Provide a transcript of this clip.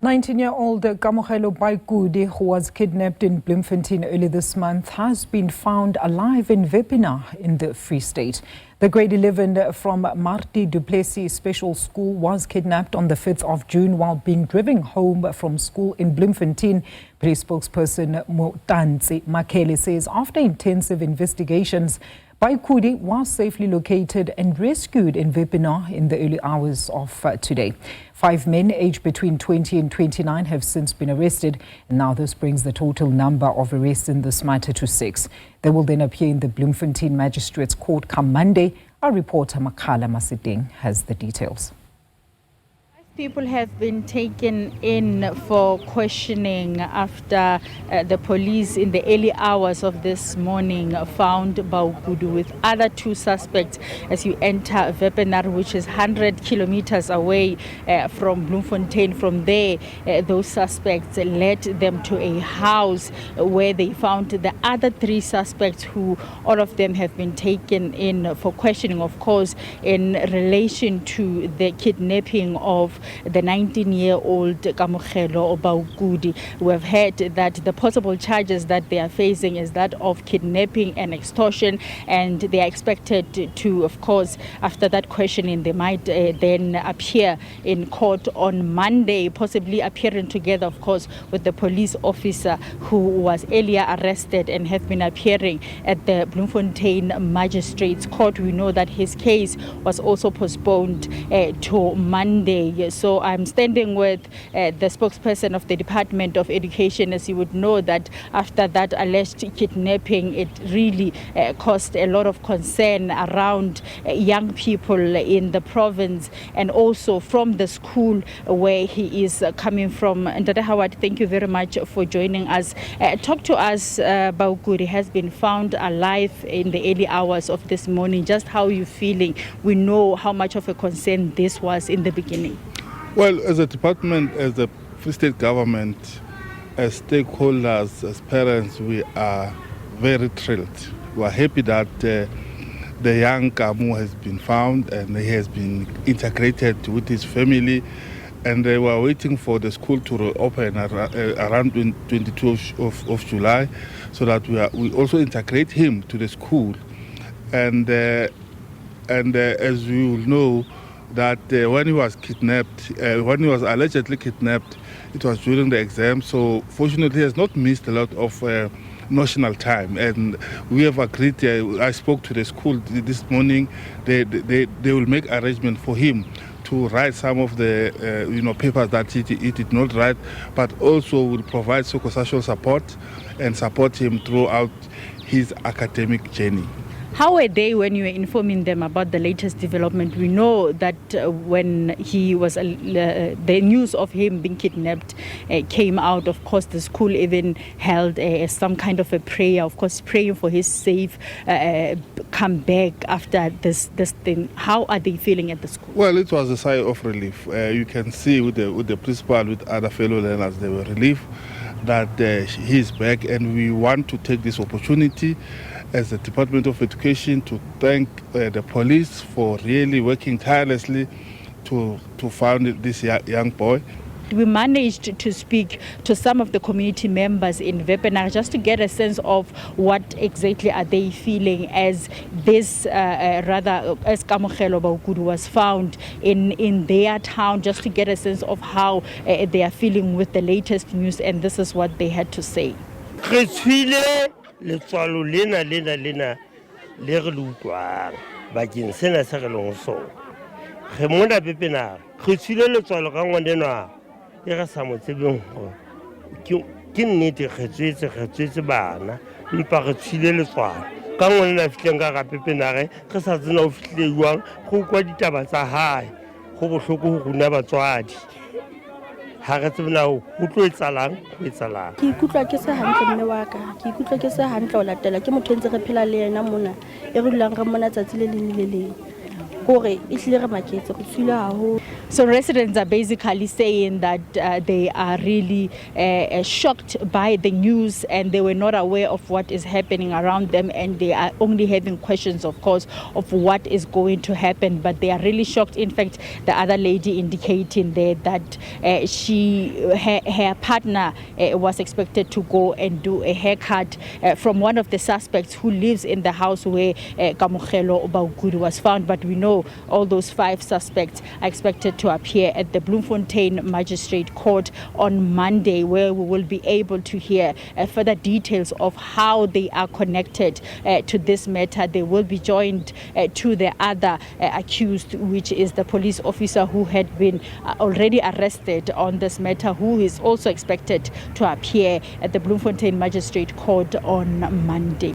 19-year-old Kamogelo Baukudi, who was kidnapped in Bloemfontein early this month, has been found alive in Wepener in the Free State. The grade 11 from Martie du Plessis Special School was kidnapped on the 5th of June while being driven home from school in Bloemfontein. Police spokesperson Motantsi Makhele says after intensive investigations, Baukudi was safely located and rescued in Wepener in the early hours of today. 5 men aged between 20 and 29 have since been arrested, and now this brings the total number of arrests in this matter to 6. They will then appear in the Bloemfontein Magistrates Court come Monday. Our reporter Makhala has the details. People have been taken in for questioning after the police in the early hours of this morning found Baukudi with other 2 suspects as you enter Wepener, which is 100 kilometers away from Bloemfontein. From there, those suspects led them to a house where they found the other 3 suspects, who all of them have been taken in for questioning, of course, in relation to the kidnapping of the 19-year-old Kamogelo Baukudi. We have heard that the possible charges that they are facing is that of kidnapping and extortion, and they are expected to, of course, after that questioning, they might then appear in court on Monday, possibly appearing together, of course, with the police officer who was earlier arrested and have been appearing at the Bloemfontein Magistrates Court. We know that his case was also postponed to Monday. So I'm standing with the spokesperson of the Department of Education. As you would know, that after that alleged kidnapping, it really caused a lot of concern around young people in the province and also from the school where he is coming from. And Dada Howard, thank you very much for joining us. Talk to us. Baukudi has been found alive in the early hours of this morning. Just how are you feeling? We know how much of a concern this was in the beginning. Well, as a department, as the Free State government, as stakeholders, as parents, we are very thrilled. We are happy that the young Kamu has been found and he has been integrated with his family, and they were waiting for the school to reopen around 22 of July, so that we also integrate him to the school. And as you will know, that when he was kidnapped, when he was allegedly kidnapped, it was during the exam. So fortunately, he has not missed a lot of notional time. And we have agreed. I spoke to the school this morning. They will make arrangement for him to write some of the papers that he did not write, but also will provide psychosocial support and support him throughout his academic journey. How were they when you were informing them about the latest development? We know that when he was the news of him being kidnapped came out, of course, the school even held some kind of a prayer, of course, praying for his safe comeback after this thing. How are they feeling at the school? Well, it was a sigh of relief. You can see with the principal, with other fellow learners, they were relieved that he is back, and we want to take this opportunity as the Department of Education to thank the police for really working tirelessly to find this young boy. We managed to speak to some of the community members in Wepener just to get a sense of what exactly are they feeling as this, as Kamogelo Baukudi was found in their town, just to get a sense of how they are feeling with the latest news, and this is what they had to say. Letswalo lena le re le utlwang bakeng sena se re leng sona re mona Wepener re tshile letswalo ka ngwanenwa e re sa mo tsebeng go ke nnete re tswetse bana empa re tshile letswalo ka ngwanena fitleng ka ga Wepener re sa tsena o fihle jwang go kwa ditaba tsa hae go bohloko go runa batswadi. Ke ikutlwa ke se hantle mme wa ka, ke ikutlwa ke se hantle o latela ke motho ntse re phela le yena mona e re dulang re mona tsatsi le leng le leng. gore e tlile re maketse go tswile haholo. So residents are basically saying that they are really shocked by the news, and they were not aware of what is happening around them, and they are only having questions, of course, of what is going to happen. But they are really shocked. In fact, the other lady indicating there that her partner was expected to go and do a haircut from one of the suspects who lives in the house where Kamogelo Baukudi was found. But we know all those 5 suspects are expected to appear at the Bloemfontein Magistrates Court on Monday, where we will be able to hear further details of how they are connected to this matter. They will be joined to the other accused, which is the police officer who had been already arrested on this matter, who is also expected to appear at the Bloemfontein Magistrates Court on Monday.